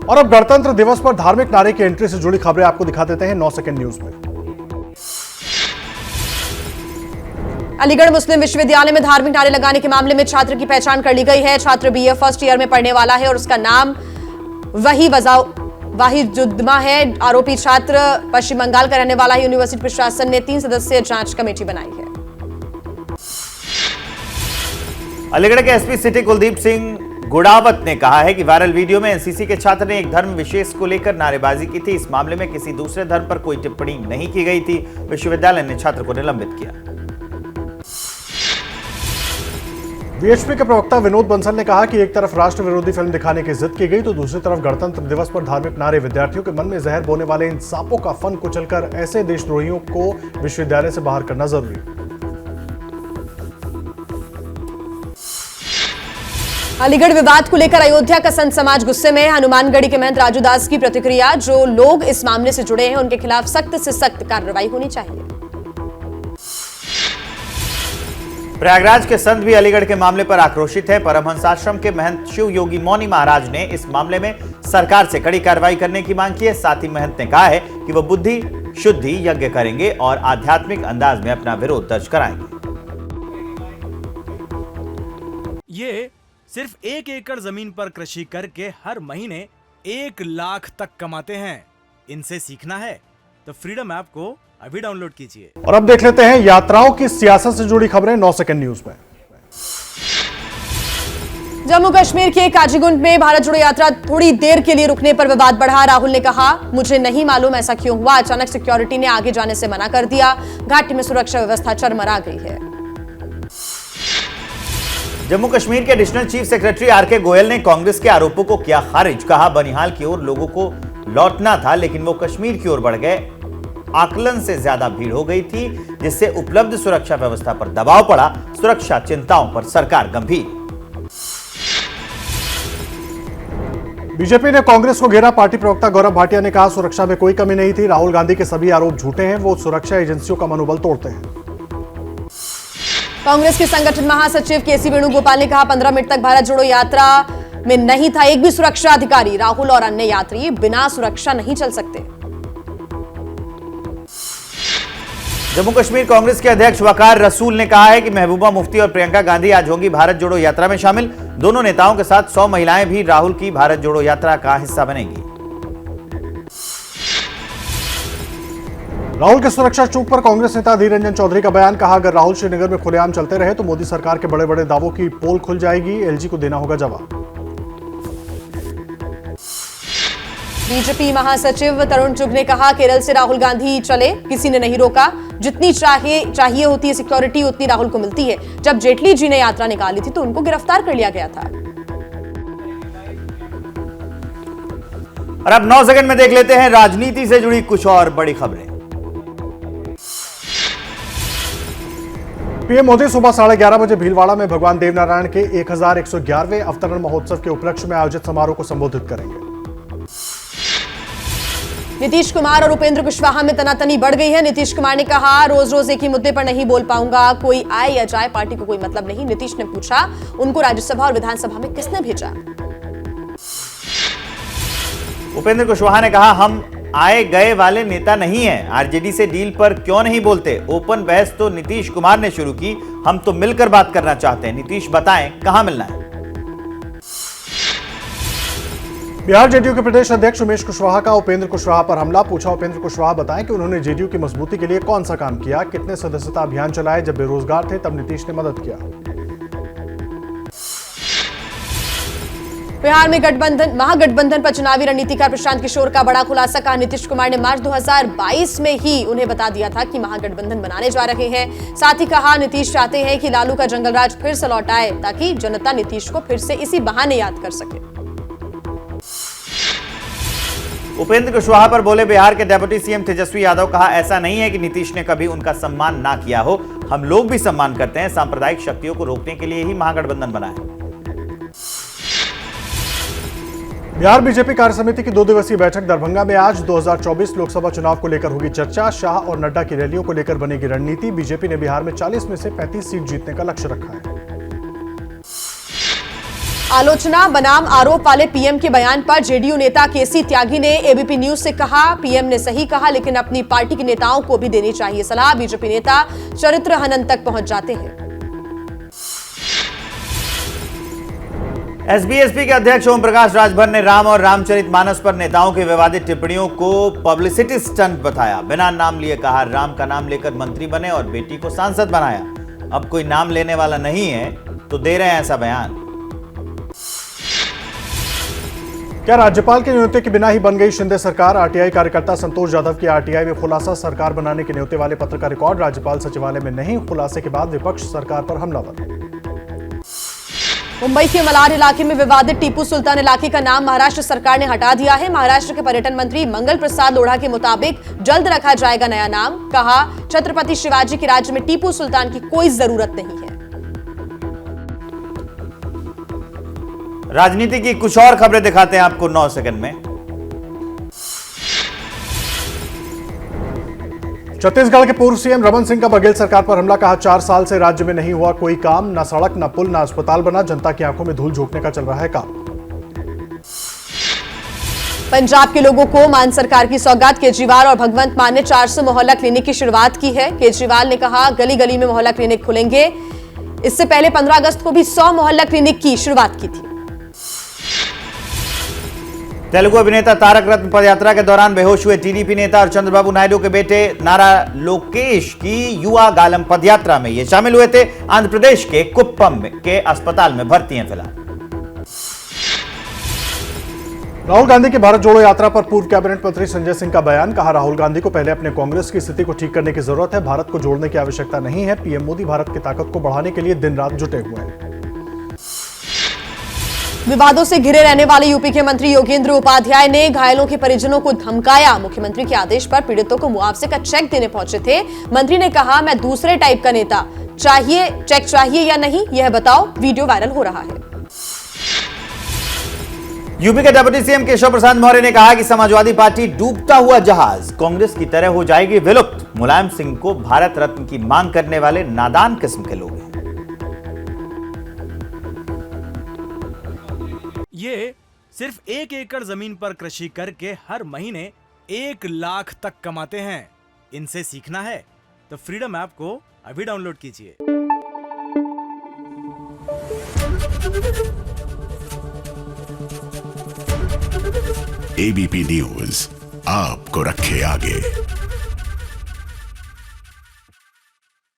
और अब गणतंत्र दिवस पर धार्मिक नारे की एंट्री से जुड़ी खबरें आपको दिखा देते हैं 9 सेकंड न्यूज में। अलीगढ़ मुस्लिम विश्वविद्यालय में धार्मिक नारे लगाने के मामले में छात्र की पहचान कर ली गई है। छात्र बीए फर्स्ट ईयर में पढ़ने वाला है और उसका नाम वाहिजुद्दीन है। आरोपी छात्र पश्चिम बंगाल का रहने वाला है। यूनिवर्सिटी प्रशासन ने 3 सदस्यीय जांच कमेटी बनाई है। अलीगढ़ के एसपी सिटी कुलदीप सिंह गुड़ावत ने कहा है कि वायरल वीडियो में एनसीसी के छात्र ने एक धर्म विशेष को लेकर नारेबाजी की थी। इस मामले में किसी दूसरे धर्म पर कोई टिप्पणी नहीं की गई थी। विश्वविद्यालय ने छात्र को निलंबित किया। वीएचपी के प्रवक्ता विनोद बंसल ने कहा कि एक तरफ राष्ट्र विरोधी फिल्म दिखाने की जिद की गई तो दूसरी तरफ गणतंत्र दिवस पर धार्मिक नारे विद्यार्थियों के मन में जहर बोने वाले इन सांपों का फन कुचलकर ऐसे देशद्रोहियों को विश्वविद्यालय से बाहर करना जरूरी। अलीगढ़ विवाद को लेकर अयोध्या का संत समाज गुस्से में। हनुमानगढ़ी के महंत राजू दास की प्रतिक्रिया, जो लोग इस मामले से जुड़े हैं उनके खिलाफ सख्त से सख्त कार्रवाई होनी चाहिए। प्रयागराज के संत भी अलीगढ़ के मामले पर आक्रोशित है। परमहंस आश्रम के महंत शिव योगी मौनी महाराज ने इस मामले में सरकार से कड़ी कार्रवाई करने की मांग की है। साथ ही महंत ने कहा है कि वह बुद्धि शुद्धि यज्ञ करेंगे और आध्यात्मिक अंदाज में अपना विरोध दर्ज कराएंगे। ये सिर्फ 1 एकड़ जमीन पर कृषि करके हर महीने 1 लाख तक कमाते हैं। इनसे सीखना है तो फ्रीडम ऐप को अभी डाउनलोड कीजिए। और अब देख लेते हैं यात्राओं की सियासत से जुड़ी खबरें 9 सेकंड न्यूज में। जम्मू कश्मीर के काजीगुंड में भारत जोड़ो यात्रा थोड़ी देर के लिए रुकने पर विवाद बढ़ा। राहुल ने कहा, मुझे नहीं मालूम ऐसा क्यों हुआ। अचानक सिक्योरिटी ने आगे जाने से मना कर दिया। घाटी में सुरक्षा व्यवस्था चरमरा गई है। जम्मू कश्मीर के additional chief secretary RK Goyal ने कांग्रेस के आरोपों को किया खारिज। कहा, बनिहाल की ओर लोगों को लौटना था लेकिन वो कश्मीर की ओर बढ़ गए। आकलन से ज्यादा भीड़ हो गई थी जिससे उपलब्ध सुरक्षा व्यवस्था पर दबाव पड़ा। सुरक्षा चिंताओं पर सरकार गंभीर। बीजेपी ने कांग्रेस को घेरा। पार्टी प्रवक्ता गौरव भाटिया ने कहा, सुरक्षा में कोई कमी नहीं थी। राहुल गांधी के सभी आरोप झूठे हैं। वो सुरक्षा एजेंसियों का मनोबल तोड़ते हैं। कांग्रेस के संगठन महासचिव केसी वेणुगोपाल ने कहा, 15 मिनट तक भारत जोड़ो यात्रा में नहीं था एक भी सुरक्षा अधिकारी। राहुल और अन्य यात्री बिना सुरक्षा नहीं चल सकते। जम्मू कश्मीर कांग्रेस के अध्यक्ष वकार रसूल ने कहा है कि महबूबा मुफ्ती और प्रियंका गांधी आज होंगी भारत जोड़ो यात्रा में शामिल। दोनों नेताओं के साथ 100 महिलाएं भी राहुल की भारत जोड़ो यात्रा का हिस्सा बनेंगी। राहुल के सुरक्षा चूक पर कांग्रेस नेता अधीर रंजन चौधरी का बयान। कहा, अगर राहुल श्रीनगर में खुलेआम चलते रहे तो मोदी सरकार के बड़े बड़े दावों की पोल खुल जाएगी। एलजी को देना होगा जवाब। बीजेपी महासचिव तरुण चुग ने कहा, केरल से राहुल गांधी चले, किसी ने नहीं रोका। जितनी चाहिए होती है सिक्योरिटी उतनी राहुल को मिलती है। जब जेटली जी ने यात्रा निकाली थी तो उनको गिरफ्तार कर लिया गया था। और अब 9 सेकंड में देख लेते हैं राजनीति से जुड़ी कुछ और बड़ी खबरें। पीएम मोदी सुबह 11:30 बजे भीलवाड़ा में भगवान देवनारायण के 1111वें अवतरण महोत्सव के उपलक्ष्य में आयोजित समारोह को संबोधित करेंगे। नीतीश कुमार और उपेंद्र कुशवाहा में तनातनी बढ़ गई है। नीतीश कुमार ने कहा, रोज रोज एक ही मुद्दे पर नहीं बोल पाऊंगा। कोई आए या जाए पार्टी को कोई मतलब नहीं। नीतीश ने पूछा, उनको राज्यसभा और विधानसभा में किसने भेजा। उपेंद्र कुशवाहा ने कहा, हम आए गए वाले नेता नहीं है। आरजेडी से डील पर क्यों नहीं बोलते। ओपन बहस तो नीतीश कुमार ने शुरू की। हम तो मिलकर बात करना चाहते हैं। नीतीश बताएं कहां मिलना है। बिहार जेडीयू के प्रदेश अध्यक्ष उमेश कुशवाहा का उपेंद्र कुशवाहा पर हमला। पूछा, उपेंद्र कुशवाहा बताएं कि उन्होंने जेडीयू की मजबूती के लिए कौन सा काम किया। कितने सदस्यता अभियान चलाए। जब बेरोजगार थे तब नीतीश ने मदद किया। बिहार में महागठबंधन पर चुनावी रणनीतिकार प्रशांत किशोर का बड़ा खुलासा। कहा, नीतीश कुमार ने मार्च 2022 में ही उन्हें बता दिया था कि महागठबंधन बनाने जा रहे हैं। साथ ही कहा, नीतीश चाहते हैं कि लालू का जंगलराज फिर से लौट आए ताकि जनता नीतीश को फिर से इसी बहाने याद कर सके। उपेंद्र कुशवाहा पर बोले बिहार के डेप्यूटी सीएम तेजस्वी यादव। कहा, ऐसा नहीं है कि नीतीश ने कभी उनका सम्मान ना किया हो। हम लोग भी सम्मान करते हैं। सांप्रदायिक शक्तियों को रोकने के लिए ही महागठबंधन बना है। बिहार बीजेपी कार्य समिति की 2 दिवसीय बैठक दरभंगा में आज 2024 लोकसभा चुनाव को लेकर होगी चर्चा। शाह और नड्डा की रैलियों को लेकर बनेगी रणनीति। बीजेपी ने बिहार में 40 में से 35 सीट जीतने का लक्ष्य रखा है। आलोचना बनाम आरोप वाले पीएम के बयान पर जेडीयू नेता केसी त्यागी ने एबीपी न्यूज से कहा, पीएम ने सही कहा लेकिन अपनी पार्टी के नेताओं को भी देनी चाहिए सलाह। बीजेपी नेता चरित्र हनन तक पहुंच जाते हैं। एसबीएसपी के अध्यक्ष ओम प्रकाश राजभर ने राम और रामचरितमानस पर नेताओं की विवादित टिप्पणियों को पब्लिसिटी स्टंट बताया। बिना नाम लिए कहा, राम का नाम लेकर मंत्री बने और बेटी को सांसद बनाया। अब कोई नाम लेने वाला नहीं है तो दे रहे हैं ऐसा बयान। क्या राज्यपाल के न्योते के बिना ही बन गई शिंदे सरकार? आरटीआई कार्यकर्ता संतोष जाधव की आरटीआई में खुलासा, सरकार बनाने के न्योते वाले पत्र का रिकॉर्ड राज्यपाल सचिवालय में नहीं। खुलासे के बाद विपक्ष सरकार पर हमलावर। मुंबई के मलाड इलाके में विवादित टीपू सुल्तान इलाके का नाम महाराष्ट्र सरकार ने हटा दिया है। महाराष्ट्र के पर्यटन मंत्री मंगल प्रसाद लोढ़ा के मुताबिक जल्द रखा जाएगा नया नाम। कहा, छत्रपति शिवाजी के राज्य में टीपू सुल्तान की कोई जरूरत नहीं है। राजनीति की कुछ और खबरें दिखाते हैं आपको 9 सेकंड में। छत्तीसगढ़ के पूर्व सीएम रमन सिंह का बघेल सरकार पर हमला। कहा, 4 साल से राज्य में नहीं हुआ कोई काम, ना सड़क, ना पुल, ना अस्पताल बना। जनता की आंखों में धूल झोंकने का चल रहा है काम। पंजाब के लोगों को मान सरकार की सौगात। केजरीवाल और भगवंत मान ने 400 मोहल्ला क्लिनिक की शुरुआत की है। केजरीवाल ने कहा, गली गली में मोहल्ला क्लिनिक खुलेंगे। इससे पहले 15 अगस्त को भी 100 मोहल्ला क्लिनिक की शुरुआत की थी। तेलुगु अभिनेता तारक रत्न पदयात्रा के दौरान बेहोश हुए टीडीपी नेता और चंद्रबाबू नायडू के बेटे नारा लोकेश की युवा गालम पदयात्रा में ये शामिल हुए थे। आंध्र प्रदेश के कुप्पम के अस्पताल में भर्ती हैं फिलहाल। राहुल गांधी की भारत जोड़ो यात्रा पर पूर्व कैबिनेट मंत्री संजय सिंह का बयान। कहा, राहुल गांधी को पहले अपने कांग्रेस की स्थिति को ठीक करने की जरूरत है, भारत को जोड़ने की आवश्यकता नहीं है। पीएम मोदी भारत की ताकत को बढ़ाने के लिए दिन रात जुटे हुए हैं। विवादों से घिरे रहने वाले यूपी के मंत्री योगेंद्र उपाध्याय ने घायलों के परिजनों को धमकाया। मुख्यमंत्री के आदेश पर पीड़ितों को मुआवजे का चेक देने पहुंचे थे। मंत्री ने कहा, मैं दूसरे टाइप का नेता चाहिए, चेक चाहिए या नहीं यह बताओ। वीडियो वायरल हो रहा है। यूपी के डिप्टी सीएम केशव प्रसाद मौर्य ने कहा कि समाजवादी पार्टी डूबता हुआ जहाज कांग्रेस की तरह हो जाएगी विलुप्त। मुलायम सिंह को भारत रत्न की मांग करने वाले नादान किस्म के लोग हैं। ये सिर्फ 1 एकड़ जमीन पर कृषि करके हर महीने 1 लाख तक कमाते हैं। इनसे सीखना है तो फ्रीडम ऐप को अभी डाउनलोड कीजिए। एबीपी न्यूज आपको रखे आगे।